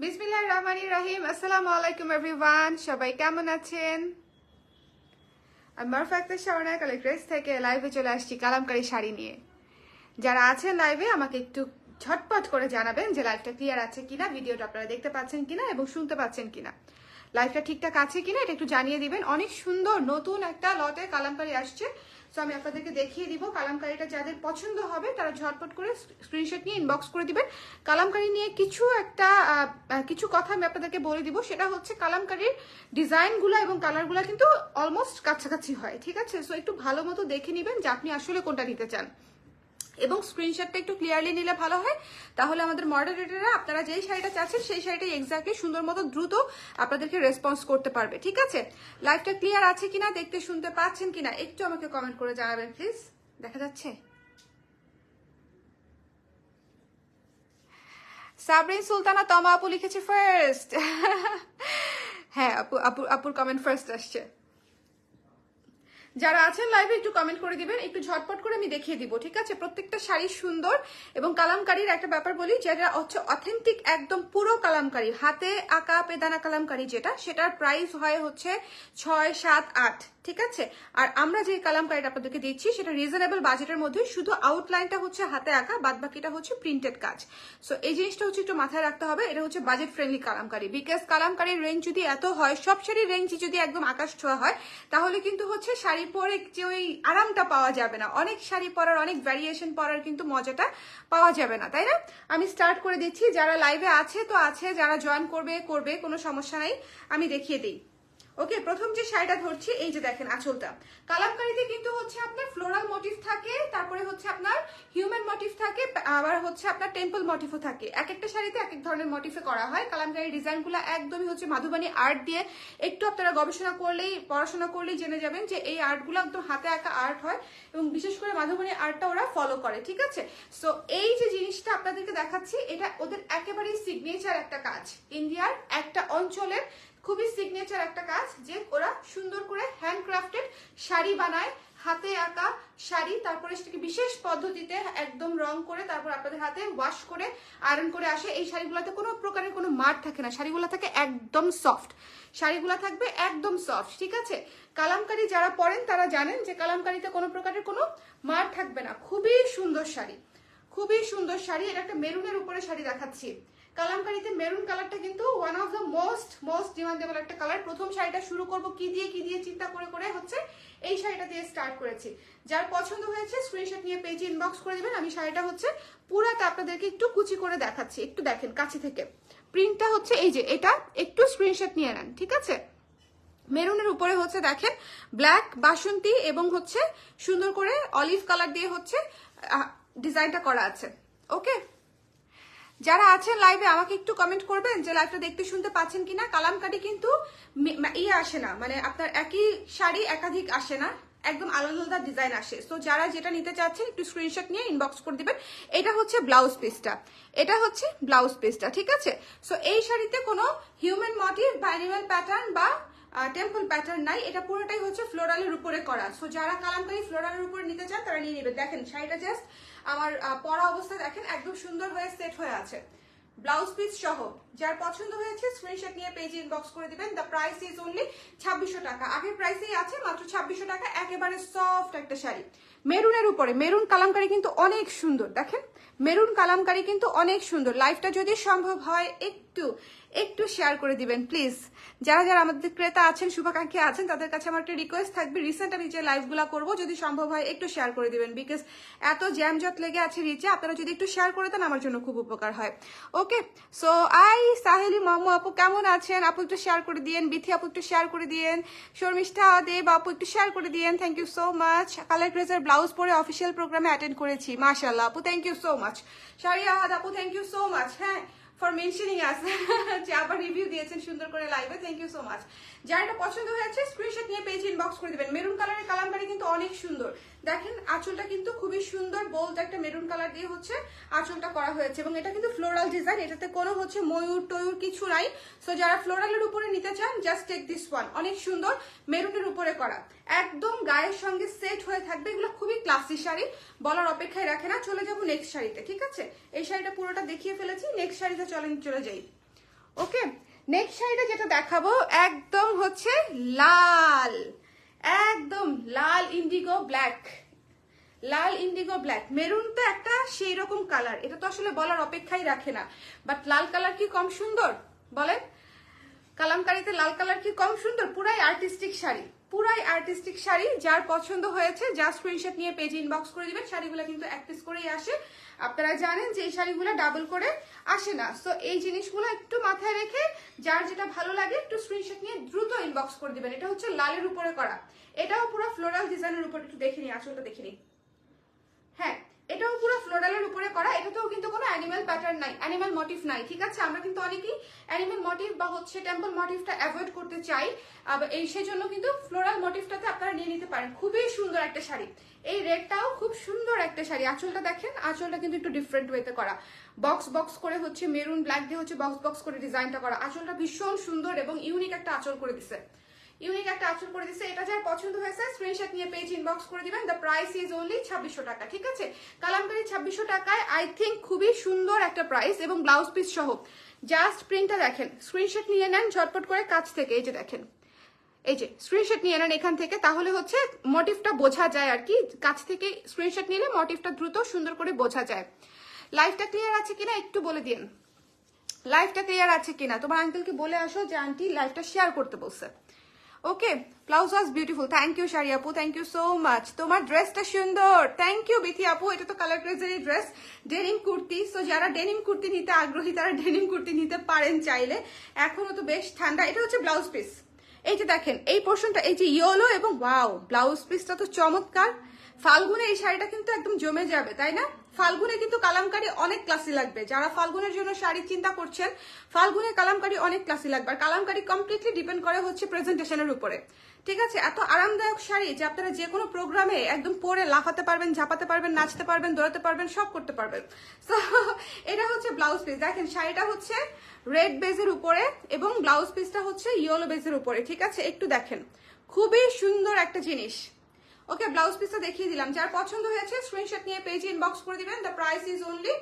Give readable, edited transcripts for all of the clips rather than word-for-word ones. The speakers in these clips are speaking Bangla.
বিসমিল্লাহির রহমানির রহিম। আসসালামু আলাইকুম এভরিওয়ান, সবাই কেমন আছেন? আমি মারুফা আক্তার শাওনা কালেক্টরেস থেকে লাইভে চলে আসছি কালামকারী শাড়ি নিয়ে। যারা আছেন লাইভে আমাকে একটু ঝটপট করে জানাবেন যে লাইভটা ক্লিয়ার আছে কিনা, ভিডিওটা আপনারা দেখতে পাচ্ছেন কিনা এবং শুনতে পাচ্ছেন কিনা, লাইভটা ঠিকঠাক আছে কিনা এটা একটু জানিয়ে দিবেন। অনেক সুন্দর নতুন একটা লটে কালামকারী আসছে, সো আমি আপনাদেরকে দেখিয়ে দিব। কালামকারীটা যাদের পছন্দ হবে তারা ঝটপট করে স্ক্রিনশট নিয়ে ইনবক্স করে দিবেন। কালামকারী নিয়ে কিছু কথা আমি আপনাদেরকে বলে দিব, সেটা হচ্ছে কালামকারীর ডিজাইনগুলো এবং কালারগুলো কিন্তু অলমোস্ট কাছাকাছি হয়, ঠিক আছে? সো একটু ভালো মতো দেখে নেবেন যে আপনি আসলে কোনটা নিতে চান এবং স্ক্রিনশটটা একটু ক্লিয়ারলি নিলে ভালো হয়। তাহলে আমাদের মডারেটররা আপনারা যেই শাড়িটা চাচ্ছেন সেই শাড়িটা এক্স্যাক্টলি সুন্দর মতো দ্রুত আপনাদেরকে রেসপন্স করতে পারবে, ঠিক আছে? লাইভটা ক্লিয়ার আছে কিনা, দেখতে শুনতে পাচ্ছেন কিনা একটু আমাকে কমেন্ট করে জানাবেন প্লিজ। দেখা যাচ্ছে? সাবরিন সুলতানা তমা আপু লিখেছে ফার্স্ট। হ্যাঁ আপু, আপুর কমেন্ট ফার্স্ট আসছে। যারা আছেন লাইভে একটু কমেন্ট করে দিবেন, একটু ঝটপট করে আমি দেখিয়ে দিব, ঠিক আছে? প্রত্যেকটা শাড়ি সুন্দর এবং কালামকারীর একটা ব্যাপার বলি, যেটা হচ্ছে অথেন্টিক একদম পুরো কালামকারী, হাতে আঁকা পেদানা কালামকারী যেটা, সেটার প্রাইস হয় হচ্ছে 6, 7, 8, ঠিক আছে? আর আমরা যে কালামকারীটা আপনাদেরকে দিচ্ছি সেটা রিজনেবল বাজেটের মধ্যে, শুধু আউটলাইনটা হচ্ছে হাতে আঁকা, বাদ বাকিটা হচ্ছে প্রিন্টেড কাজ। সো এই জিনিসটা হচ্ছে একটু মাথায় রাখতে হবে, এটা হচ্ছে বাজেট ফ্রেন্ডলি কালামকারী। বিকজ কালামকারীর রেঞ্জ যদি এত হয়, সব শাড়ির রেঞ্জ যদি একদম আকাশ ছোঁয়া হয়, তাহলে কিন্তু হচ্ছে শাড়ি পরে যে ওই আরামটা পাওয়া যাবে না, অনেক শাড়ি পরার, অনেক ভ্যারিয়েশন পরার কিন্তু মজাটা পাওয়া যাবে না, তাই না? আমি স্টার্ট করে দিচ্ছি। যারা লাইভে আছে তো আছে, যারা জয়েন করবে কোনো সমস্যা নাই, আমি দেখিয়ে দিই। ওকে, প্রথম যে শাড়িটা ধরছি, এই যে দেখেন আঁচলটা। কালামকারীতে কিন্তু হচ্ছে আপনার ফ্লোরাল মোটিভ থাকে, তারপরে হচ্ছে আপনার হিউম্যান মোটিভ থাকে, আবার হচ্ছে আপনার টেম্পল মোটিভও থাকে। এক একটা শাড়িতে এক এক ধরনের মোটিভে করা হয়। কালামকারী ডিজাইনগুলো একদমই হচ্ছে মাধুবানী আর্ট দিয়ে, একটু আপনারা গবেষণা করলেই, পড়াশোনা করলেই জেনে যাবেন যে এই আর্টগুলো একদম হাতে আঁকা আর্ট হয় এবং বিশেষ করে মাধুবানী আর্টটা ওরা ফলো করে, ঠিক আছে? সো এই যে জিনিসটা আপনাদেরকে দেখাচ্ছি, এটা ওদের একেবারেই সিগনেচার একটা কাজ, ইন্ডিয়ার একটা অঞ্চলের খুবই সিগনেচার একটা কাজ, যে ওরা সুন্দর করে হ্যান্ডক্রাফটেড শাড়ি বানায়, হাতে আঁকা শাড়ি, তারপরে সেটাকে বিশেষ পদ্ধতিতে একদম রং করে তারপর আপনাদের হাতে ওয়াশ করে আয়রন করে আসে। এই শাড়িগুলোতে কোনো প্রকারের কোনো মার থাকে না, শাড়িগুলো থাকে একদম সফট, শাড়িগুলো থাকবে একদম সফট, ঠিক আছে? কালামকারী যারা পরেন তারা জানেন যে কালামকারীতে কোনো প্রকারের কোনো মার থাকবে না। খুবই সুন্দর শাড়ি, খুবই সুন্দর শাড়ি। এটা একটা মেরুনের উপরে শাড়ি দেখাচ্ছি। কালামকারীতে মেরুন কালারটা কিন্তু one of the most demandable একটা কালার। প্রথম শাড়িটা শুরু করব কি দিয়ে চিন্তা করে হচ্ছে এই শাড়িটা দিয়ে স্টার্ট করেছি। যার পছন্দ হয়েছে স্ক্রিনশট নিয়ে পেজে ইনবক্স করে দিবেন। আমি শাড়িটা হচ্ছে পুরাটা আপনাদেরকে একটু কুচি করে দেখাচ্ছি, একটু দেখেন কাছে থেকে। প্রিন্টটা হচ্ছে এই যে, এটা একটু স্ক্রিনশট নিয়ে নেন, ঠিক আছে? মেরুনের উপরে হচ্ছে দেখেন ব্ল্যাক বাসন্তী এবং হচ্ছে সুন্দর করে অলিভ কালার দিয়ে হচ্ছে ডিজাইনটা করা আছে। ওকে, যারা আছেন লাইভে আমাকে একটু কমেন্ট করবেন যে লাইভটা দেখতে শুনতে পাচ্ছেন কিনা। কালামকারী কিন্তু আসে না, মানে আপনার একই শাড়ি একাধিক আসে না, একদম আলাদা আলাদা ডিজাইন আসে। তো যারা যেটা নিতে চাচ্ছেন একটু স্ক্রিনশট নিয়ে ইনবক্স করে দিবেন। এটা হচ্ছে ব্লাউজ পিসটা, এটা হচ্ছে ব্লাউজ পিসটা, ঠিক আছে? সো এই শাড়িতে কোনো হিউম্যান মোটিভ বা অ্যানিমাল প্যাটার্ন বা টেম্পল প্যাটার্ন নাই, এটা পুরোটাই হচ্ছে ফ্লোরালের উপরে করা। সো যারা কালামকারী ফ্লোরালের উপরে নিতে চান তারা নিয়ে নেবেন। দেখেন শাড়িটা জাস্ট আমার পরা অবস্থায় দেখেন একদম সুন্দর হয়ে সেট হয়ে আছে, ব্লাউজ পিস সহ। যার পছন্দ হয়েছে স্ক্রিনশট নিয়ে পেজে ইনবক্স করে দিবেন। দ্য প্রাইস ইজ অনলি 2600 টাকা, আগের প্রাইসেই আছে মাত্র 2600 টাকা। একেবারে সফট একটা শাড়ি মেরুনের উপরে। মেরুন কালামকারী কিন্তু অনেক সুন্দর, দেখেন মেরুন কালামকারী কিন্তু অনেক সুন্দর। লাইফটা যদি সম্ভব হয় একটু শেয়ার করে দিবেন প্লিজ। যারা যারা আমাদের ক্রেতা আছেন, শুভাকাঙ্ক্ষী আছেন, তাদের কাছে আমার একটা রিকোয়েস্ট থাকবে, রিসেন্ট আমি যে লাইভগুলো করবো যদি সম্ভব হয় একটু শেয়ার করে দিবেন। বিকজ এত জ্যামজট লেগে আছে রিচে, আপনারা যদি একটু শেয়ার করে দেন আমার জন্য খুব উপকার হয়। ওকে, সো সাহেলি মামু আপু কেমন আছেন? আপু একটু শেয়ার করে দিয়েন। বিথি আপু একটু শেয়ার করে দিয়েন। শর্মিষ্ঠা দেব আপু একটু শেয়ার করে দিয়েন। Thank you so much. Colour ক্রেজার ব্লাউজ পরে অফিসিয়াল প্রোগ্রামে অ্যাটেন্ড করেছি, মাশাআল্লাহ আপু, thank you so much. Shariya আপু থ্যাংক ইউ সো মাচ, হ্যাঁ, ফর মেনশনিং আস, যে আবার রিভিউ দিয়েছেন সুন্দর করে লাইভে, থ্যাংক ইউ সো মাচ। যার এটা পছন্দ হয়েছে স্ক্রিনশট নিয়ে পেজে ইনবক্স করে দিবেন। মেরুন কালারের কালামকারী কিন্তু অনেক সুন্দর, দেখেন আঁচলটা কিন্তু খুবই সুন্দর, বোল্ড একটা মেরুন কালার দিয়ে হচ্ছে আঁচলটা করা হয়েছে এবং এটা কিন্তু ফ্লোরাল ডিজাইন, এটাতে কোনো হচ্ছে ময়ূর টয়ূর কিছু নাই। সো যারা ফ্লোরালের উপরে নিতে চান জাস্ট টেক দিস ওয়ান, অনেক সুন্দর মেরুনের উপরে করা, একদম গায়ের সঙ্গে সেট হয়ে থাকবে। এগুলো খুবই ক্লাসি শাড়ি, বলার অপেক্ষায় রাখে না। চলে যাবো নেক্সট শাড়িতে, ঠিক আছে? এই শাড়িটা পুরোটা দেখিয়ে ফেলেছি, নেক্সট শাড়িতে চলে যাই। ওকে, নেক্সট শাড়িটা যেটা দেখাবো একদম হচ্ছে লাল, একদম লাল ইন্ডিগো ব্ল্যাক, লাল ইন্ডিগো ব্ল্যাক। মেরুন তো একটা সেই রকম কালার, এটা তো আসলে বলার অপেক্ষাই রাখে না, বাট লাল কালার কি কম সুন্দর বলেন? কালামকারীতে লাল কালার কি কম সুন্দর? পুরাই আর্টিস্টিক শাড়ি, পুরাই আর্টিস্টিক শাড়ি। যার পছন্দ হয়েছে জাস্ট স্ক্রিনশট নিয়ে পেজে ইনবক্স করে দিবেন। শাড়িগুলো কিন্তু এক পিস করেই আসে, আপনারা জানেন যে এই শাড়িগুলো ডাবল করে আসে না। সো এই জিনিসগুলো একটু মাথায় রেখে যার যেটা ভালো লাগে একটু স্ক্রিনশট নিয়ে দ্রুত ইনবক্স করে দিবেন। এটা হচ্ছে লালের উপরে করা, এটাও পুরো ফ্লোরাল ডিজাইনের উপর। একটু দেখে নিই আসলটা, দেখে নিই। হ্যাঁ, এটাও পুরো ফ্লোরালের উপরে করা, এটাতেও কিন্তু কোনো অ্যানিমাল প্যাটার্ন নাই, অ্যানিমাল মোটিভ নাই, ঠিক আছে? আমরা কিন্তু অনেকেই অ্যানিমাল মোটিভ বা হচ্ছে টেম্পল মোটিভটা অ্যাভয়েড করতে চাই, এই সেজন্য কিন্তু ফ্লোরাল মোটিভটাতে আপনারা নিয়ে নিতে পারেন। খুবই সুন্দর একটা শাড়ি, এই রেডটাও খুব সুন্দর একটা শাড়ি। আঁচলটা দেখেন, আঁচলটা কিন্তু একটু ডিফারেন্ট ওয়েতে করা, বক্স বক্স করে হচ্ছে মেরুন ব্ল্যাক দিয়ে হচ্ছে বক্স বক্স করে ডিজাইনটা করা। আঁচলটা ভীষণ সুন্দর এবং ইউনিক একটা আঁচল করে দিছে, ইউনিক একটা আঁচল করে দিচ্ছে। এটা যার পছন্দ হয়েছে স্ক্রিনশট নিয়ে পেজ ইনবক্স করে দিবেন। দ্য প্রাইস ইজ অনলি 2600 টাকা, ঠিক আছে? কালামকারী 2600 টাকায় আই থিঙ্ক খুবই সুন্দর একটা প্রাইস এবং ব্লাউজ পিস সহ। জাস্ট প্রিন্টটা দেখেন, স্ক্রিনশট নিয়ে নেন ঝটপট করে কাছ থেকে। এই যে দেখেন, এই যে স্ক্রিনশট নিয়ে নেন এখান থেকে, তাহলে হচ্ছে মোটিভটা বোঝা যায় আর কি। কাছ থেকে স্ক্রিনশট নিলে মোটিভটা দ্রুত সুন্দর করে বোঝা যায়। লাইভটা ক্লিয়ার আছে কিনা একটু বলে দিন, লাইভটা ক্লিয়ার আছে কিনা। তোমার আঙ্কেলকে বলে আসো যে আন্টি লাইভটা শেয়ার করতে বলছে। Okay, blouse was beautiful, thank you Shari আপু, থ্যাংক ইউ সো মাচ। তোমার ড্রেসটা সুন্দর, থ্যাংক ইউ বিথি আপু। এটা তো কালার ক্রেজেরই ড্রেস, ডেনিম কুর্তি। সো যারা ডেনিম কুর্তি নিতে আগ্রহী তারা ডেনিম কুর্তি নিতে পারেন চাইলে, এখনো তো বেশ ঠান্ডা। এটা হচ্ছে ব্লাউজ পিস, এই যে দেখেন এই পোর্শনটা, এই যে ইয়েলো এবং ওয়াও, ব্লাউজ পিসটা তো চমৎকার। ফাল্গুনে এই শাড়িটা কিন্তু একদম জমে যাবে, তাই না? ফাল্গুনে কিন্তু কালামকারী অনেক ক্লাসি লাগবে। যারা ফাল্গুনের জন্য শাড়ি চিন্তা করছেন, ফাল্গুনে কালামকারী অনেক ক্লাসি লাগবে। আর কালামকারী কমপ্লিটলি ডিপেন্ড করে হচ্ছে প্রেজেন্টেশনের উপরে, ঠিক আছে? এত আরামদায়ক শাড়ি যে আপনারা যে কোনো প্রোগ্রামে একদম পরে লাফাতে পারবেন, ঝাপাতে পারবেন, নাচতে পারবেন, দৌড়াতে পারবেন, সব করতে পারবেন। তো এটা হচ্ছে ব্লাউজ পিস। দেখেন শাড়িটা হচ্ছে রেড বেজের উপরে এবং ব্লাউজ পিসটা হচ্ছে ইয়েলো বেজের উপরে, ঠিক আছে? একটু দেখেন, খুবই সুন্দর একটা জিনিস। ওকে, ব্লাউজ পিসটা দেখিয়ে দিলাম। যার পছন্দ হয়েছে স্ক্রিনশট নিয়ে পেজে ইনবক্স করে দিবেন। দ্য প্রাইস ইজ অনলি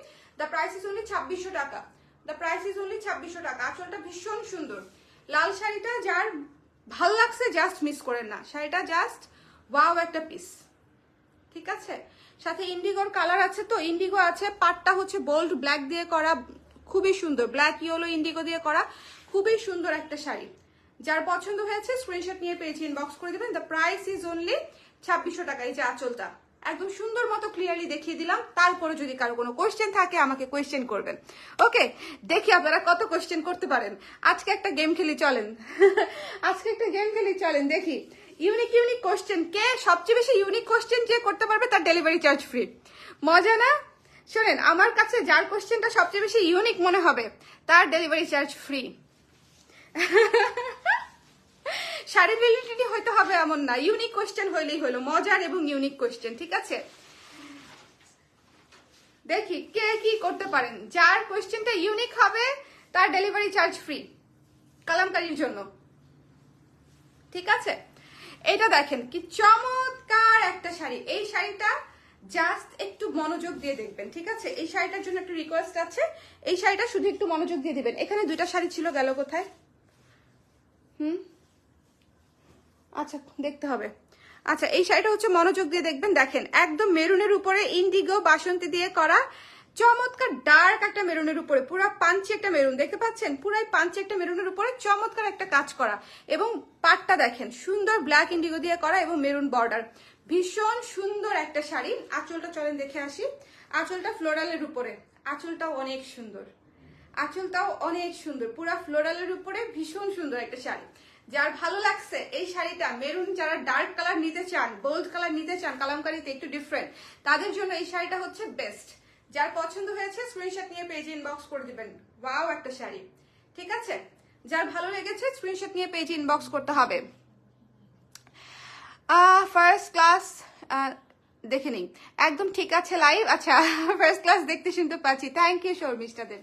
2600 টাকা, দ্য প্রাইস ইজ অনলি 2600 টাকা। আঁচলটা ভীষণ সুন্দর। লাল শাড়িটা যার ভাল লাগছে জাস্ট মিস করেন না, শাড়িটা জাস্ট ওয়াও একটা পিস, ঠিক আছে? সাথে ইন্ডিগোর কালার আছে, তো ইন্ডিগো আছে। পাটটা হচ্ছে বোল্ড ব্ল্যাক দিয়ে করা, খুবই সুন্দর, ব্ল্যাক ইয়েলো ইন্ডিগো দিয়ে করা, খুবই সুন্দর একটা শাড়ি। যার পছন্দ হয়েছে স্ক্রিনশট নিয়ে পেজে ইনবক্স করে দিবেন। দ্য প্রাইস ইজ অনলি 2600 টাকা। এই যে আঁচলটা একদম সুন্দর মতো ক্লিয়ারলি দেখিয়ে দিলাম। তারপরে যদি কারো কোনো কোয়েশ্চেন থাকে আমাকে কোয়েশ্চেন করবেন। ওকে, দেখি আপনারা কত কোয়েশ্চেন করতে পারেন। আজকে একটা গেম খেলি চলেন, আজকে একটা গেম খেলি চলেন, দেখি ইউনিক ইউনিক কোয়েশ্চেন কে সবচেয়ে বেশি ইউনিক কোয়েশ্চেন যে করতে পারবে তার ডেলিভারি চার্জ ফ্রি। মজা না? শোনেন, আমার কাছে যার কোয়েশ্চেনটা সবচেয়ে বেশি ইউনিক মনে হবে তার ডেলিভারি চার্জ ফ্রি। শাড়ির রিলেটেড হইতে হবে এমন না, ইউনিক কোয়েশ্চেন হইলেই হলো, মজার এবং ইউনিক কোয়েশ্চেন, ঠিক আছে? দেখি কে কি করতে পারেন। যার কোয়েশ্চেনটা ইউনিক হবে তার ডেলিভারি চার্জ ফ্রি কালামকারীর জন্য, ঠিক আছে? এটা দেখেন কি চমৎকার একটা শাড়ি। এই শাড়িটা জাস্ট একটু মনোযোগ দিয়ে দেখবেন, ঠিক আছে? এই শাড়িটার জন্য একটু রিকোয়েস্ট আছে, এই শাড়িটা শুধু একটু মনোযোগ দিয়ে দিবেন। এখানে দুইটা শাড়ি ছিল, গেল কোথায়? আচ্ছা দেখতে হবে। আচ্ছা, এই শাড়িটা হচ্ছে মনোযোগ দিয়ে দেখবেন। দেখেন একদম মেরুনের উপরে ইন্ডিগো বাসন্তী দিয়ে করা, চমৎকার ডার্ক একটা মেরুনের উপরে, পুরো পাঞ্চি একটা মেরুন দেখতে পাচ্ছেন, পুরাই পাঞ্চি একটা মেরুনের উপরে চমৎকার একটা কাজ করা। এবং পাটটা দেখেন সুন্দর ব্ল্যাক ইন্ডিগো দিয়ে করা এবং মেরুন বর্ডার, ভীষণ সুন্দর একটা শাড়ি। আঁচলটা চলেন দেখে আসি। আঁচলটা ফ্লোরালের উপরে, আঁচলটাও অনেক সুন্দর, আঁচলটাও অনেক সুন্দর, পুরা ফ্লোরালের উপরে ভীষণ সুন্দর একটা শাড়ি। যার ভালো লাগছে এই শাড়িটা, মেরুন যারা ডার্ক কালার নিতে চান, বোল্ড কালার নিতে চান, কালামকারীতে একটু ডিফারেন্ট, তাদের জন্য এই শাড়িটা হচ্ছে বেস্ট। যার পছন্দ হয়েছে স্ক্রিনশট নিয়ে পেজে ইনবক্স করে দিবেন। ওয়াও একটা শাড়ি, ঠিক আছে? যার ভালো লেগেছে স্ক্রিনশট নিয়ে পেজে ইনবক্স করতে হবে। ফার্স্ট ক্লাস দেখে নিই, একদম ঠিক আছে লাইভ। আচ্ছা, ফার্স্ট ক্লাস দেখতে শুনতে পাচ্ছি, thank you Sharmistha Deb,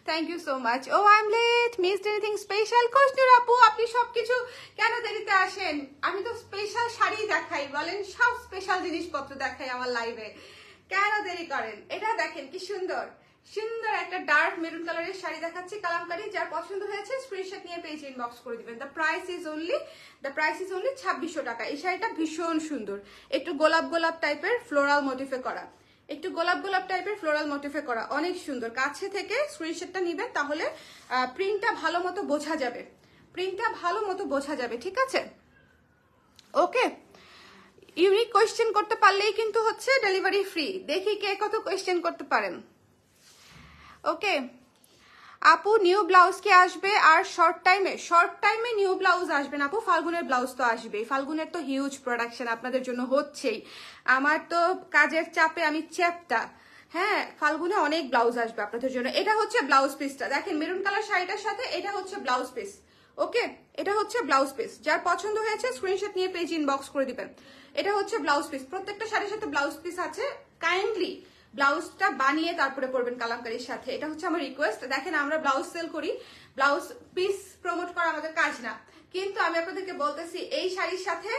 thank you so much. Oh I am late, missed anything special? কোস্টুর আপু আপনি সবকিছু কেন দেরিতে আসেন? আমি তো স্পেশাল শাড়ি দেখাই, বলেন সব স্পেশাল জিনিসপত্র দেখাই আমার লাইভে, কেন দেরি করেন? এটা দেখেন কি সুন্দর সুন্দর একটা ডার্ক মেরুন কালারের শাড়ি দেখাচ্ছি কালামকারী, যার পছন্দ হয়েছে স্ক্রিনশট নিয়ে পেজ ইনবক্স করে দিবেন। দ্য প্রাইস ইজ অনলি 2600 টাকা। এই শাড়িটা ভীষণ সুন্দর, একটু গোলাপ গোলাপ টাইপের ফ্লোরাল মোটিফে করা, একটু গোলাপ গোলাপ টাইপের ফ্লোরাল মোটিফে করা, অনেক সুন্দর। কাছে থেকে স্ক্রিনশটটা নিবেন, তাহলে প্রিন্টটা ভালো মতো বোঝা যাবে, প্রিন্টটা ভালো মতো বোঝা যাবে, ঠিক আছে? ওকে, ইউনিক কোয়েশ্চেন করতে পারলেই কিন্তু হচ্ছে ডেলিভারি ফ্রি। দেখি কে কত কোয়েশ্চেন করতে পারেন। ওকে আপু, নিউ ব্লাউজ কি আসবে? আর শর্ট টাইমে নিউ ব্লাউজ আসবে না আপু, ফাল্গুনের ব্লাউজ তো আসবে। ফাল্গুনের তো হিউজ প্রোডাকশন আপনাদের জন্য হচ্ছেই, আমার তো কাজের চাপে আমি চ্যাপটা। হ্যাঁ, ফাল্গুনে অনেক ব্লাউজ আসবে আপনাদের জন্য। এটা হচ্ছে ব্লাউজ পিসটা, দেখেন মেরুন কালার শাড়িটার সাথে এটা হচ্ছে ব্লাউজ পিস। ওকে, এটা হচ্ছে ব্লাউজ পিস, যার পছন্দ হয়েছে স্ক্রিনশট নিয়ে পেজ ইনবক্স করে দিবেন। এটা হচ্ছে ব্লাউজ পিস, প্রত্যেকটা শাড়ির সাথে ব্লাউজ পিস আছে। কাইন্ডলি ব্লাউজটা বানিয়ে তারপরে পরবেন কালামকারীর সাথে, এটা হচ্ছে আমার রিকোয়েস্ট। দেখেন আমরা ব্লাউজ সেল করি, ব্লাউজ পিস প্রমোট করা আমাদের কাজ না, কিন্তু আমি আপনাদেরকে বলতেছি এই শাড়ির সাথে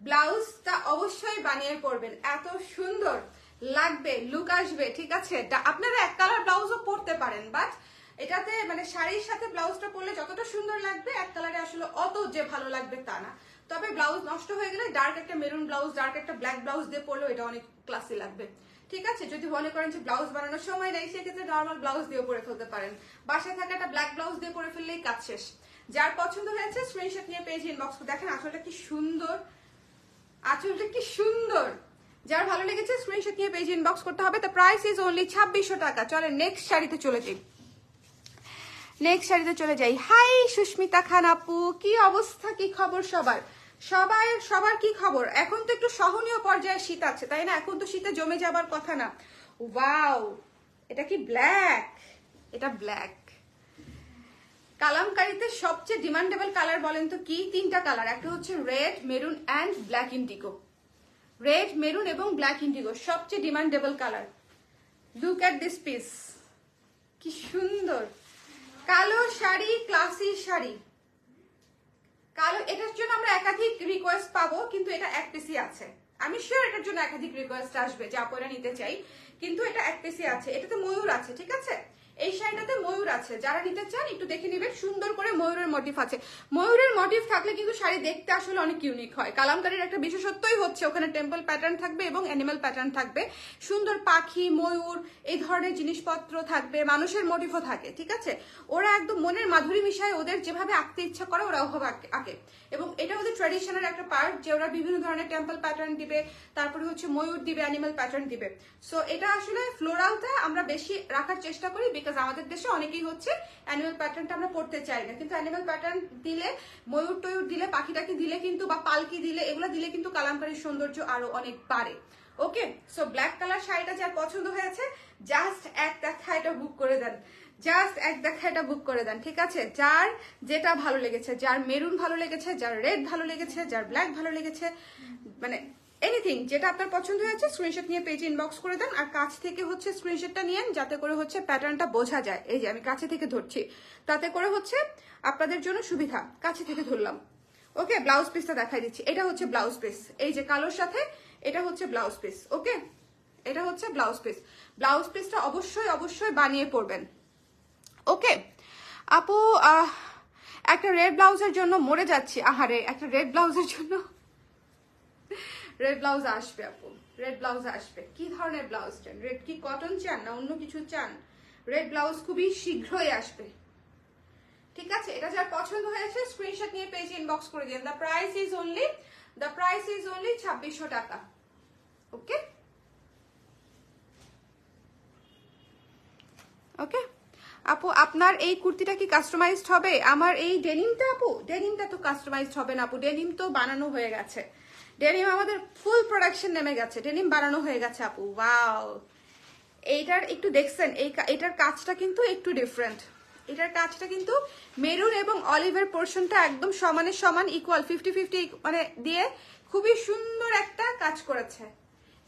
ব্লাউজটা অবশ্যই বানিয়ে পরবেন, এত সুন্দর লাগবে, লুক আসবে, ঠিক আছে? আপনারা এক কালার ব্লাউজও পরতে পারেন, বাট এটাতে মানে শাড়ির সাথে ব্লাউজটা পরলে যতটা সুন্দর লাগবে এক কালারে আসলে অত যে ভালো লাগবে তা না। তবে ব্লাউজ নষ্ট হয়ে গেলে ডার্ক একটা মেরুন ব্লাউজ, ডার্ক একটা ব্ল্যাক ব্লাউজ দিয়ে পরলেও এটা অনেক ক্লাসি লাগবে, ঠিক আছে? যদি মনে করেন যে ব্লাউজ বানানোর সময় নেই, সেক্ষেত্রে নর্মাল ব্লাউজ দিয়ে পরে ফেলতে পারেন, বাসায় থাকা একটা ব্ল্যাক ব্লাউজ দিয়ে পরে ফেললেই কাজ শেষ। যার পছন্দ হয়েছে স্ক্রিনশট নিয়ে পেজ ইনবক্স। দেখেন আঁচলটা কি সুন্দর, আঁচলটা কি সুন্দর, যার ভালো লেগেছে স্ক্রিনশট নিয়ে পেজ ইনবক্স করতে হবে। দ্য প্রাইস ইজ অনলি 2600 টাকা। চলে নেক্সট শাড়িতে চলে যাই, নেক্সট শাড়িতে চলে যাই। হাই সুস্মিতা খান আপু, কি অবস্থা, কি খবর সবার কি খবর? এখন তো একটু সহনীয় পর্যায়ে শীত আছে, তাই না? এখন তো শীতে জমে যাবার কথা না। ওয়াও, এটা কি ব্ল্যাক? এটা ব্ল্যাক। কালামকারীতে সবচেয়ে ডিমান্ডেবল কালার বলেন তো কি? তিনটা কালার, একটা হচ্ছে red, maroon and black Indigo. Red, maroon এবং ব্ল্যাক ইন্ডিগো সবচেয়ে demandable colour. Look at this piece, কি সুন্দর কালো শাড়ি, ক্লাসি শাড়ি, কালো। এটার জন্য আমরা একাধিক রিকোয়েস্ট পাবো, কিন্তু এটা এক পিসই আছে। আমি শিওর এটার জন্য একাধিক রিকোয়েস্ট আসবে যে আপনারা নিতে চাই, কিন্তু এটা এক পিসই আছে। এটাতে ময়ূর আছে, ঠিক আছে? এই শাড়িটাতে ময়ূর আছে, যারা নিতে চান একটু দেখে নেবেন, সুন্দর করে ময়ূরের মোটিভ আছে। ময়ূরের মোটিভ থাকলে কিন্তু শাড়ি দেখতে আসলে অনেক ইউনিক হয়। কালামকারীর একটা বিশেষত্বই হচ্ছে ওখানে টেম্পল প্যাটার্ন থাকবে এবং অ্যানিমাল প্যাটার্ন থাকবে, সুন্দর পাখি, ময়ূর, এই ধরনের জিনিসপত্র থাকবে, মানুষের মোটিভও থাকে, ঠিক আছে? ওরা একদম মনের মাধুরী মিশায়, ওদের যেভাবে আঁকতে ইচ্ছা করে ওরা ওভাবে আঁকে। এবং এটা ওদের ট্র্যাডিশনের একটা পার্ট যে ওরা বিভিন্ন ধরনের টেম্পল প্যাটার্ন দিবে, তারপরে হচ্ছে ময়ূর দিবে, অ্যানিমাল প্যাটার্ন দিবে। সো এটা আসলে ফ্লোরালটা আমরা বেশি রাখার চেষ্টা করি, বিকজ আমাদের দেশে অনেকেই হচ্ছে অ্যানিমাল প্যাটার্নটা আমরা পড়তে চাই না, কিন্তু অ্যানিমাল প্যাটার্ন দিলে, ময়ূর টয়ূর দিলে, পাখিটাকে দিলে কিন্তু, বা পালকি দিলে, এগুলো দিলে কিন্তু কালামকারীর সৌন্দর্য আরো অনেক বাড়ে। ওকে, সো ব্ল্যাক কালার শাড়িটা যার পছন্দ হয়েছে জাস্ট এক দেখা এটা বুক করে দেন, জাস্ট এক দেখা এটা বুক করে দেন, ঠিক আছে? যার যেটা ভালো লেগেছে, যার মেরুন ভালো লেগেছে, যার রেড ভালো লেগেছে, যার ব্ল্যাক ভালো লেগেছে, মানে এনিথিং যেটা আপনার পছন্দ হয়েছে স্ক্রিনশট নিয়ে পেজে ইনবক্স করে দেন। আর কাছ থেকে হচ্ছে স্ক্রিনশটটা নিয়েন, যাতে করে হচ্ছে প্যাটার্নটা বোঝা যায়। এই যে আমি কাছে থেকে ধরছি, তাতে করে হচ্ছে আপনাদের জন্য সুবিধা। কাছে থেকে ধরলাম। ওকে, ব্লাউজ পিসটা দেখাই দিচ্ছি। এটা হচ্ছে ব্লাউজ পিস, এই যে কালোর সাথে এটা হচ্ছে ব্লাউজ পিস। ওকে, এটা হচ্ছে ব্লাউজ পিস। ব্লাউজ পিসটা অবশ্যই অবশ্যই বানিয়ে পরবেন। ওকে আপু, একটা রেড ব্লাউজের জন্য মরে যাচ্ছি। আহারে, একটা রেড ব্লাউজের জন্য। রেড ব্লাউজ আসবে আপু, রেড ব্লাউজ আসবে। কি ধরনের ব্লাউজ চান? রেড কি কটন চান না অন্য কিছু চান? রেড ব্লাউজ খুবই শীঘ্রই আসবে, ঠিক আছে? এটা যার পছন্দ হয়েছে স্ক্রিনশট নিয়ে পেজে ইনবক্স করে দিন। দ্য প্রাইস ইজ অনলি 2600 টাকা। ওকে ওকে আপু, আপনার এই কুর্তিটা কি কাস্টমাইজড হবে? আমার এই ডেনিমটা আপু, ডেনিমটা তো কাস্টমাইজড হবে না আপু, ডেনিম তো বানানো হয়ে গেছে। ডেনিম আমাদের ফুল প্রোডাকশন নেমে গেছে, ডেনিম বানানো হয়ে গেছে আপু। ওয়াও, এইটার একটু দেখছেন, এটার কাজটা কিন্তু একটু ডিফারেন্ট। এটার কাজটা কিন্তু মেরুন এবং অলিভের পোর্শনটা একদম সমানে সমান, ইকুয়াল 50-50 মানে দিয়ে খুবই সুন্দর একটা কাজ করেছে।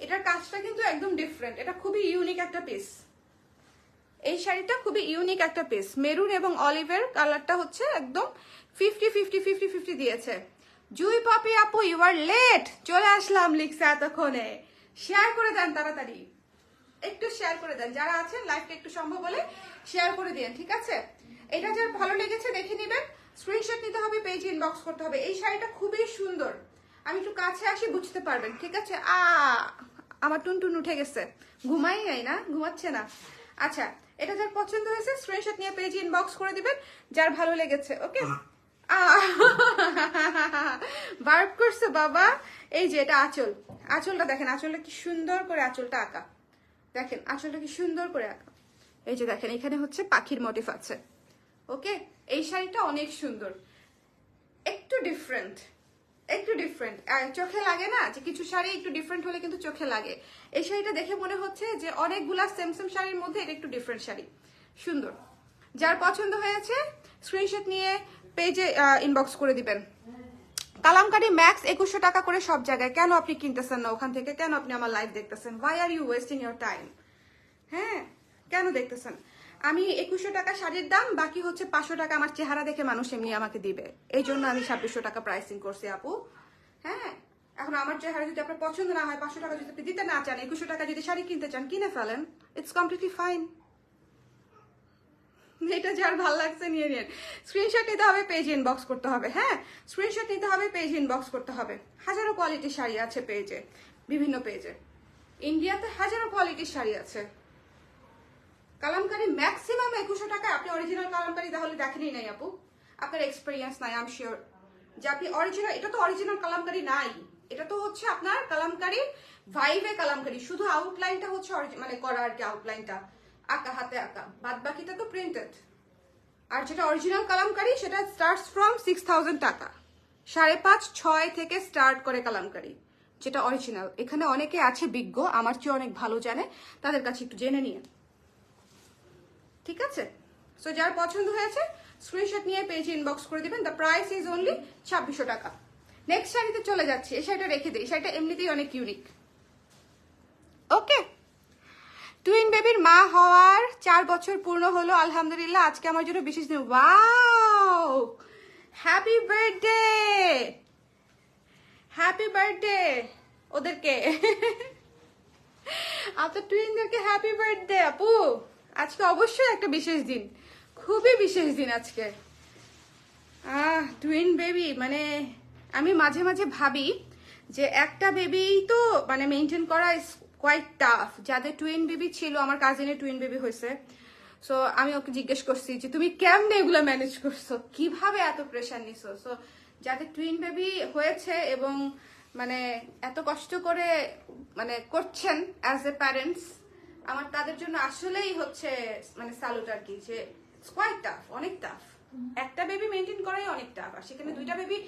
এটার কাজটা কিন্তু একদম ডিফারেন্ট, এটা খুবই ইউনিক একটা পিস। এই শাড়িটা খুবই ইউনিক একটা পিস। মেরুন এবং অলিভের কালারটা হচ্ছে একদম 50-50 দিয়েছে। জুই পাপি আপু, ইউ আর লেট, চলে আসলাম লিখছে এতক্ষণে। শেয়ার করে দেন তাড়াতাড়ি, একটু শেয়ার করে দেন, যারা আছেন লাইভটা একটু সম্ভব হলে শেয়ার করে দিন, ঠিক আছে? এটা যার ভালো লেগেছে দেখে নেবেন, স্ক্রিনশট নিতে হবে, পেজ ইনবক্স করতে হবে। এই শাড়িটা খুবই সুন্দর, আমি একটু কাছে আসি বুঝতে পারবেন, ঠিক আছে? আমার টুনটুন উঠে গেছে, ঘুমাই নাই না, ঘুমাচ্ছে না। আচ্ছা, এটা যার পছন্দ হয়েছে স্ক্রিনশট নিয়ে পেজ ইনবক্স করে দিবেন, যার ভালো লেগেছে। ওকে, বার্ব করছে বাবা। এই যে এটা আঁচল, আঁচলটা দেখেন, আঁচলটা কি সুন্দর করে আঁচলটা আঁকা, দেখেন আঁচলটা কি সুন্দর করে আঁকা। এই যে দেখেন এখানে হচ্ছে পাখির মোটিভ আছে। ওকে, এই শাড়িটা অনেক সুন্দর, একটু ডিফারেন্ট, একটু ডিফারেন্ট চোখে লাগে না যে কিছু শাড়ি একটু ডিফারেন্ট হলে কিন্তু চোখে লাগে। এই শাড়িটা দেখে মনে হচ্ছে যে অনেকগুলা সেম সেম শাড়ির মধ্যে এটা একটু ডিফারেন্ট শাড়ি, সুন্দর। যার পছন্দ হয়েছে স্ক্রিনশট নিয়ে পেজে ইনবক্স করে দিবেন। কালামকারী ম্যাক্স 2100 টাকা করে সব জায়গায়, কেন আপনি কিনতেছেন না ওখান থেকে? কেন আপনি আমার লাইভ দেখতেছেন? Why are you wasting your time? হ্যাঁ, কেন দেখতেছেন? আমি 2100 টাকা শাড়ির দাম, বাকি হচ্ছে 500 টাকা আমার চেহারা দেখে মানুষ এমনি আমাকে দিবে, এই জন্য আমি 2600 টাকা প্রাইসিং করছি আপু। হ্যাঁ, এখন আমার চেহারা যদি আপনার পছন্দ না হয়, 500 টাকা যদি আপনি দিতে না চান, 2100 টাকা যদি শাড়ি কিনতে চান, কিনে ফেলেন, ইটস কমপ্লিটলি ফাইন। এটা যার ভালো লাগছে নিয়ে নিন। স্ক্রিনশট নিতে হবে, পেজ ইনবক্স করতে হবে। হ্যাঁ, স্ক্রিনশট নিতে হবে, পেজ ইনবক্স করতে হবে। হাজারো কোয়ালিটির শাড়ি আছে পেজে, বিভিন্ন পেজে, ইন্ডিয়াতে হাজারো কোয়ালিটির শাড়ি আছে। কালামকারী ম্যাক্সিমাম 2100 টাকা। আপনি অরিজিনাল কালামকারী তাহলে দেখেনই নাই আপু, আপনার এক্সপিরিয়েন্স নাই, আই এম শিওর যে আপনি অরিজিনাল, এটা তো অরিজিনাল কালামকারী নাই, এটা তো হচ্ছে আপনার কালামকারী ভাইভে কালামকারী, শুধু আউটলাইনটা হচ্ছে মানে করা আর কি, আউটলাইনটা আঁকা, হাতে আঁকা, বাদ বাকিটা তো প্রিন্টেড। আর যেটা অরিজিনাল কালামকারী সেটা স্টার্টস ফ্রম 6000 টাকা, 5.5-6 থেকে স্টার্ট করে কালামকারী, যেটা অরিজিনাল। এখানে অনেকে আছে বিজ্ঞ, আমার চেয়ে অনেক ভালো জানে, তাদের কাছে একটু জেনে নিয়ে, ঠিক আছে? সো যার পছন্দ হয়েছে স্ক্রিনশট নিয়ে পেজে ইনবক্স করে দিবেন। দ্য প্রাইস ইজ অনলি 2600 টাকা। নেক্সট শাড়িতে চলে যাচ্ছি, এই শাড়িটা রেখে দিই, শাড়িটা এমনিতেই অনেক ইউনিক। ওকে, টুইন বেবির মা হওয়ার 4 বছর পূর্ণ হলো, আলহামদুলিল্লাহ। আজকে আমার জন্য বিশেষ দিন। Wow, happy birthday, happy birthday ওদেরকে, আপনার টুইনদেরকে হ্যাপি বার্থডে আপু। আজকে অবশ্যই একটা বিশেষ দিন, খুবই বিশেষ দিন আজকে। টুইন বেবি, মানে আমি মাঝে মাঝে ভাবি যে একটা বেবি তো মানে মেনটেন করা ইজ কোয়াইট টাফ। যাদের টুইন বেবি ছিল, আমার কাজিনের টুইন বেবি হয়েছে, সো আমি ওকে জিজ্ঞেস করছি যে তুমি কেমনে এগুলো ম্যানেজ করছো, কিভাবে এত প্রেশার নিছো? সো যাদের টুইন বেবি হয়েছে এবং মানে এত কষ্ট করে মানে করছেন অ্যাজ এ প্যারেন্টস, আমার তাদের জন্য আসলেই হচ্ছে মানে স্যালুট আর কি, যে ইটস কোয়াইট টাফ, অনেক টাফ। একটা বেবি মেনটেন করাই অনেক টাফ, আর সেখানে দুইটা বেবি,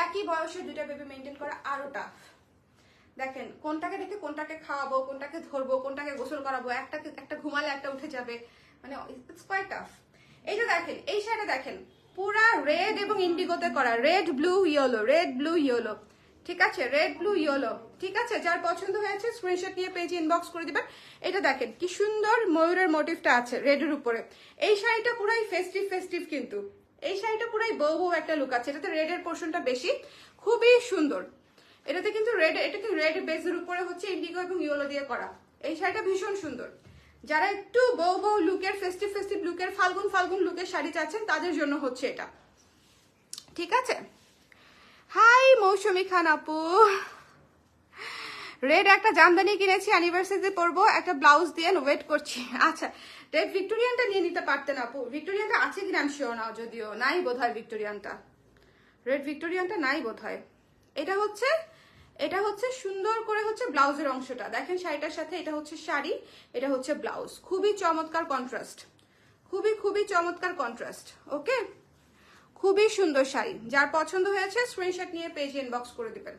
একই বয়সে দুইটা বেবি মেনটেন করা আরো টাফ। দেখেন কোনটাকে দেখে কোনটাকে খাওয়াবো, কোনটাকে ধরবো, কোনটাকে গোসল করাবো, একটা ঘুমালে একটা উঠে যাবে, মানে ইটস কোয়াইট টাফ। এই যে দেখেন, এই শাড়িটা দেখেন, পুরা রেড এবং ইন্ডিগোতে করা, red blue yellow, red blue yellow, ঠিক আছে? রেড ব্লু ইয়েলো, ঠিক আছে? যার পছন্দ হয়েছে স্ক্রিনশট নিয়ে পেজে ইনবক্স করে দিবেন। এটা দেখেন কি সুন্দর ময়ূরের মোটিভটা আছে রেডের উপরে। এই শাড়িটা পুরাই ফেস্টিভ ফেস্টিভ, কিন্তু এই শাড়িটা পুরাই বউ বউ একটা লুক আছে, এটাতে রেডের পোর্শনটা বেশি, খুবই সুন্দর। এটাতে কিন্তু রেড, এটা কিন্তু রেড বেসের উপরে হচ্ছে ইন্ডিগো এবং ইয়েলো দিয়ে করা। এই শাড়িটা ভীষণ সুন্দর। যারা একটু বউ বউ লুকের, ফেস্টিভ ফেস্টিভ লুকের, ফাল্গুন ফাল্গুন লুকের শাড়ি চাচ্ছেন, তাদের জন্য হচ্ছে এটা, ঠিক আছে? হাই মৌসুমি খান আপু, রেড একটা জামদানি কিনেছি, অ্যানিভার্সারিতে পরবো, একটা ব্লাউজ দিয়ে ওয়েট করছি। আচ্ছা, রেড ভিক্টোরিয়ানটা নিয়ে নিতে পারতেন আপু। ভিক্টোরিয়ানটা আছে কিনা আমি শিওর না, যদিও নাই বোধ হয় ভিক্টোরিয়ানটা, রেড ভিক্টোরিয়ানটা নাই বোধ হয়। এটা হচ্ছে সুন্দর করে হচ্ছে ব্লাউজের অংশটা দেখেন, শাড়িটার সাথে এটা হচ্ছে শাড়ি, এটা হচ্ছে ব্লাউজ, খুবই চমৎকার কন্ট্রাস্ট, খুবই চমৎকার কন্ট্রাস্ট। ওকে, খুবই সুন্দর শাড়ি। যার পছন্দ হয়েছে স্ক্রিনশট নিয়ে পেজে ইনবক্স করে দিবেন।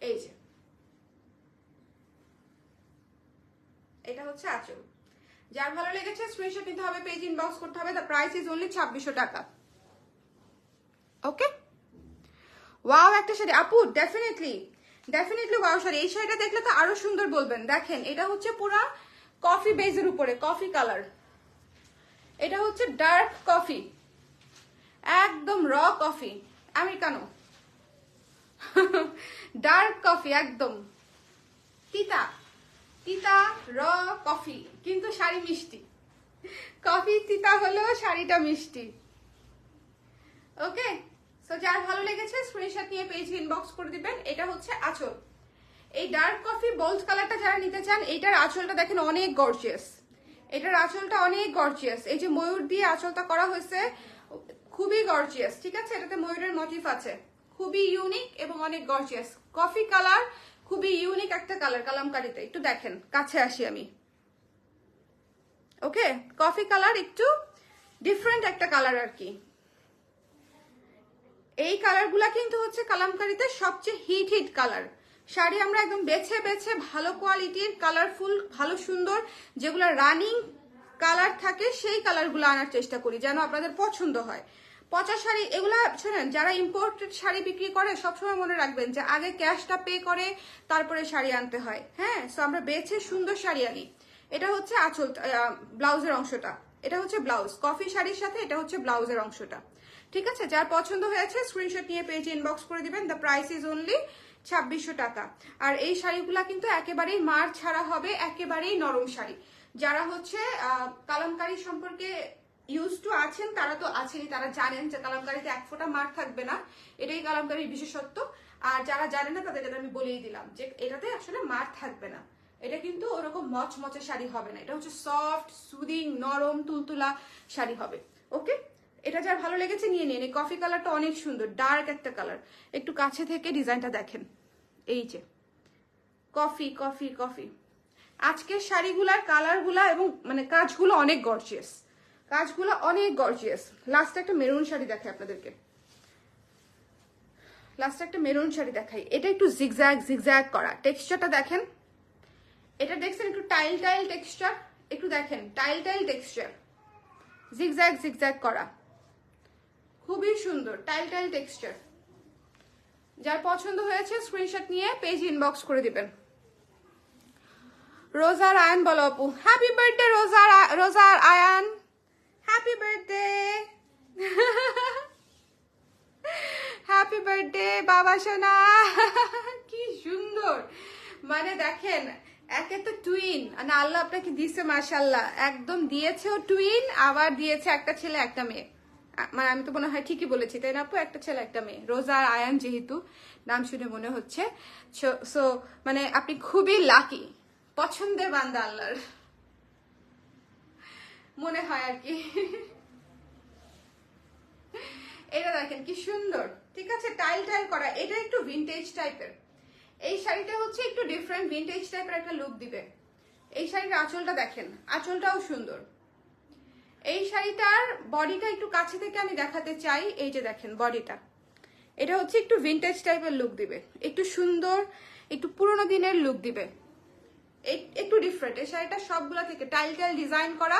এই যে এটা হচ্ছে আঁচল, যার ভালো লেগেছে স্ক্রিনশট নিতে হবে, পেজ ইনবক্স করতে হবে। দ্য প্রাইস ইজ অনলি 2600 টাকা। ওকে, ওয়াও একটা শাড়ি আপু, ডেফিনেটলি ওয়াও শাড়ি। এই শাড়িটা দেখলে তো আরো সুন্দর বলবেন। দেখেন এটা হচ্ছে পুরা কফি বেজের উপরে, কফি কালার, এটা হচ্ছে ডার্ক কফি, একদম র কফি, আমেরিকানো ডার্ক কফি, একদম তিতা, তিতা র কফি, কিন্তু শাড়ি মিষ্টি। কফি তিতা হলেও শাড়িটা মিষ্টি। ওকে, সো যার ভালো লেগেছে স্ক্রিনশট নিয়ে পেজে ইনবক্স করে দিবেন। এটা হচ্ছে আঁচল। এই ডার্ক কফি বোল্ড কালারটা যারা নিতে চান, এইটার আঁচলটা দেখেন অনেক গর্জিয়াস। এটার আঁচলটা অনেক গর্জিয়াস। এই যে ময়ূর দিয়ে আঁচলটা করা হয়েছে, খুবই গর্জিয়াস। ঠিক আছে, এটাতে ময়ূরের মোটিভ আছে, খুবই ইউনিক এবং অনেক গর্জিয়াস। কফি কালার, খুবই ইউনিক একটা কালার কালামকারীতে। একটু দেখেন, কাছে আসি আমি। ওকে, কফি কালার একটু ডিফারেন্ট একটা কালার আর কি। এই কালারগুলা কিন্তু হচ্ছে কালামকারীতে সবচেয়ে হিট কালার। শাড়ি আমরা একদম বেছে বেছে ভালো কোয়ালিটির, কালারফুল, ভালো সুন্দর, যেগুলো রানিং কালার থাকে সেই কালারগুলো আনার চেষ্টা করি যেন আপনাদের পছন্দ হয়। পচা শাড়ি এগুলা শোনেন, যারা ইম্পোর্টেড শাড়ি বিক্রি করে সবসময় মনে রাখবেন যে আগে ক্যাশটা পে করে তারপরে শাড়ি আনতে হয়। হ্যাঁ, সো আমরা বেছে সুন্দর শাড়ি আনি। এটা হচ্ছে আঁচল, ব্লাউজের অংশটা। এটা হচ্ছে ব্লাউজ, কফি শাড়ির সাথে এটা হচ্ছে ব্লাউজের অংশটা। ঠিক আছে, যার পছন্দ হয়েছে স্ক্রিনশট নিয়ে পেজে ইনবক্স করে দিবেন। দ্য প্রাইস ইজ অনলি 2600 টাকা। আর এই শাড়িগুলা কিন্তু একেবারেই মার ছাড়া হবে, একেবারেই নরম শাড়ি। যারা হচ্ছে কালামকারী সম্পর্কে ইউজ টু আছেন তারা তো আছেনই, তারা জানেন যে কালামকারীতে এক ফোঁটা মার থাকবে না, এটাই কালামকারীর বিশেষত্ব। আর যারা জানেন না তাদের আমি বলেই দিলাম যে এটাতে আসলে মার থাকবে না। এটা কিন্তু ওরকম মচমচে শাড়ি হবে না, এটা হচ্ছে সফট, সুদিং, নরম, তুলতুলা শাড়ি হবে। ওকে, এটা যার ভালো লেগেছে নিয়ে নিন। এই কফি কালারটা অনেক সুন্দর, ডার্ক একটা কালার। একটু কাছে থেকে ডিজাইনটা দেখেন, এই যে কফি কফি কফি। আজকের শাড়িগুলার কালারগুলা এবং মানে কাজগুলো অনেক গর্জিয়াস, কাজগুলো অনেক গর্জিয়াস। লাস্ট একটা মেরুন শাড়ি দেখাই আপনাদেরকে, লাস্ট একটা মেরুন শাড়ি দেখাই। এটা একটু জিগজ্যাগ জিগজ্যাগ করা, টেক্সচারটা দেখেন। এটা দেখছেন একটু টাইল টাইল টেক্সচার, একটু দেখেন tile tile texture, zigzag zigzag করা, খুবই সুন্দর টাইল টাইল টেক্সচার। যার পছন্দ হয়েছে স্ক্রিনশট নিয়ে পেজ ইনবক্স করে দিবেন। রোজার আয়ান বলো আপু, হ্যাপি বার্থডে রোজার Ayan, happy birthday, happy birthday বাবা সোনা। কি সুন্দর, মানে দেখেন একে তো টুইন, না আল্লাহ আপনাকে দিয়েছে মাশাআল্লাহ, একদম দিয়েছেও টুইন, আবার দিয়েছে একটা ছেলে একটা মেয়ে। মানে আমি তো মনে হয় ঠিকই বলেছি তাই না আপু, একটা ছেলে একটা মেয়ে। রোজার আয়ান যেহেতু নাম শুনে মনে হচ্ছে, সো মানে আপনি খুবই লাকি, পছন্দের বান্দা আল্লাহর, মনে হয় আর কি। এটা দেখেন কি সুন্দর, ঠিক আছে, টাইল টাইল করা। এটা একটু ভিন্টেজ টাইপের, এই শাড়িটা হচ্ছে একটু ডিফারেন্ট ভিন্টেজ টাইপের একটা লুক দিবে। এই শাড়ির আঁচলটা দেখেন, আঁচলটাও সুন্দর। এই শাড়িটার বডিটা একটু কাছে থেকে আমি দেখাতে চাই, এই যে দেখেন বডিটা, এটা হচ্ছে একটু ভিন্টেজ টাইপের লুক দিবে, একটু সুন্দর, একটু পুরোনো দিনের লুক দিবে, একটু ডিফারেন্ট। এই শাড়িটা সবগুলা থেকে টাইল টাইল ডিজাইন করা,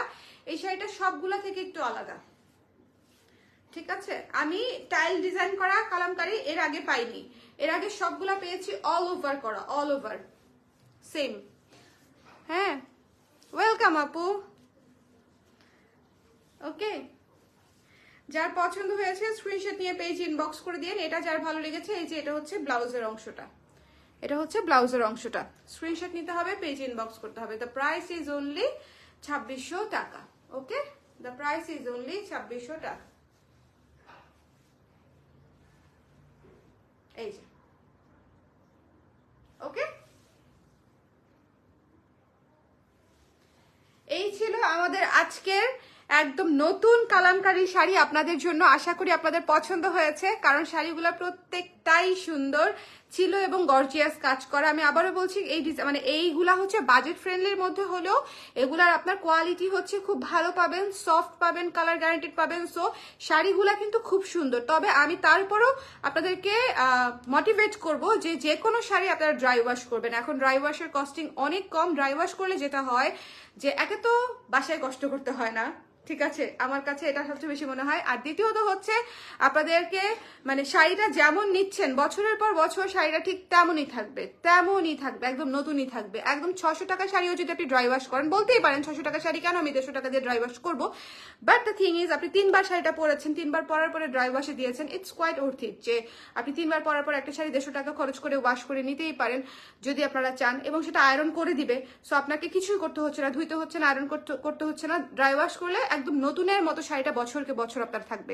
এই শাড়িটা সবগুলা থেকে একটু আলাদা। ঠিক আছে, আমি টাইল ডিজাইন করা কালামকারী এর আগে পাইনি, এর আগে সবগুলা পেয়েছি অল ওভার করা, অল ওভার সেম। হ্যাঁ, ওয়েলকাম আপু। ওকে, যার পছন্দ হয়েছে স্ক্রিনশট নিয়ে পেজ ইনবক্স করে দিন। এটা যার ভালো লেগেছে, এই যে এটা হচ্ছে ব্লাউজের অংশটা, এটা হচ্ছে ব্লাউজের অংশটা। স্ক্রিনশট নিতে হবে, পেজ ইনবক্স করতে হবে। দ্য প্রাইস ইজ অনলি 2600 টাকা। ওকে, দ্য প্রাইস ইজ অনলি 2600 টাকা। এই যে ওকে, এই ছিল আমাদের আজকের একদম নতুন কালামকারী শাড়ি আপনাদের জন্য। আশা করি আপনাদের পছন্দ হয়েছে, কারণ শাড়িগুলো প্রত্যেকটাই সুন্দর ছিল এবং গর্জিয়াস কাজ করা। আমি আবারও বলছি, এই মানে এইগুলা হচ্ছে বাজেট ফ্রেন্ডলির মধ্যে হলেও এগুলার আপনার কোয়ালিটি হচ্ছে খুব ভালো পাবেন, সফট পাবেন, কালার গ্যারান্টেড পাবেন। সো শাড়িগুলা কিন্তু খুব সুন্দর। তবে আমি তারপরও আপনাদেরকে মোটিভেট করব যে যে কোনো শাড়ি আপনারা ড্রাই ওয়াশ করবেন। এখন ড্রাই ওয়াশের কস্টিং অনেক কম। ড্রাই ওয়াশ করলে যেটা হয় যে একে তো বাসায় কষ্ট করতে হয় না, ঠিক আছে, আমার কাছে এটা সবচেয়ে বেশি মনে হয়। আর দ্বিতীয়ত হচ্ছে আপনাদেরকে মানে শাড়িটা যেমন নিচ্ছেন বছরের পর বছর শাড়িটা ঠিক তেমনই থাকবে, একদম নতুনই থাকবে। একদম 600 টাকা শাড়িও যদি আপনি ড্রাই ওয়াশ করেন, বলতেই পারেন 600 টাকা শাড়ি কেন আমি 150 টাকা দিয়ে ড্রাই ওয়াশ করবো, বাট দ্য থিং ইজ আপনি 3বার শাড়িটা পরেছেন, 3বার পরার পরে ড্রাই ওয়াশে দিয়েছেন, ইটস কোয়াইট ওর্থ ইট যে আপনি 3বার পরার পর একটা শাড়ি 150 টাকা খরচ করে ওয়াশ করে নিতেই পারেন যদি আপনারা চান, এবং সেটা আয়রন করে দিবে। সো আপনাকে কিছুই করতে হচ্ছে না, ধুইতে হচ্ছে না, আয়রন করতে হচ্ছে না। ড্রাই ওয়াশ করলে একদম নতুনের মতো শাড়িটা বছরকে বছর আপনার থাকবে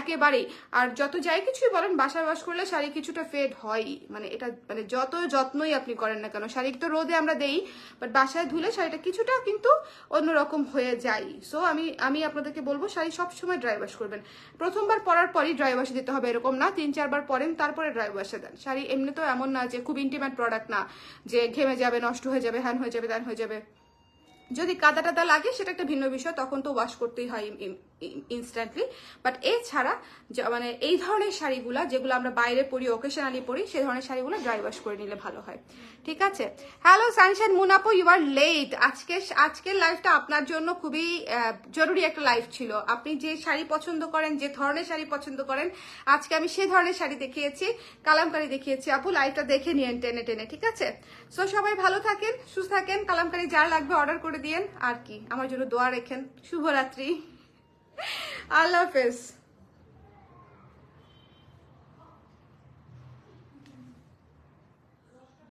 একেবারেই। আর যত যাই কিছুই বলেন, বাসায় ওয়াশ করলে শাড়ি কিছুটা ফেড হয়, মানে এটা মানে যত যত্নই আপনি করেন না কেন, শাড়ি তো রোদে আমরা দেই, বাট বাসায় ধুলে শাড়িটা কিছুটা কিন্তু অন্যরকম হয়ে যায়। সো আমি আপনাদেরকে বলবো শাড়ি সবসময় ড্রাই ওয়াশ করবেন। প্রথমবার পরার পরই ড্রাই ওয়াশে দিতে হবে এরকম না, 3-4বার পরেন তারপরে ড্রাই ওয়াশে দেন। শাড়ি এমনিতেও এমন না যে খুব ইন্টিমেট প্রোডাক্ট না যে ঘেমে যাবে, নষ্ট হয়ে যাবে, হ্যান হয়ে যাবে, ত্যান হয়ে যাবে। যদি কাদা টাদা লাগে সেটা একটা ভিন্ন বিষয়, তখন তো ওয়াশ করতেই হয় ইনস্ট্যান্টলি। বাট এছাড়া মানে এই ধরনের শাড়িগুলা যেগুলো আমরা বাইরে পরি, ওকেশনালি পরি, সেই ধরনের শাড়িগুলো ড্রাই ওয়াশ করে নিলে ভালো হয়। ঠিক আছে। হ্যালো সানশাইন মুনাপু, ইউ আর লেট। আজকের লাইফটা আপনার জন্য খুবই জরুরি একটা লাইফ ছিল। আপনি যে শাড়ি পছন্দ করেন, যে ধরনের শাড়ি পছন্দ করেন, আজকে আমি সেই ধরনের শাড়ি দেখিয়েছি, কালামকারি দেখিয়েছি। আপু লাইফটা দেখে নিয়েন টেনে টেনে, ঠিক আছে? সো সবাই ভালো থাকেন, সুস্থ থাকেন, কালামকারি যার লাগবে অর্ডার করে দিয়েন, আর কি আমার জন্য দোয়া রেখেন। শুভরাত্রি, আল্লাহ হাফেজ।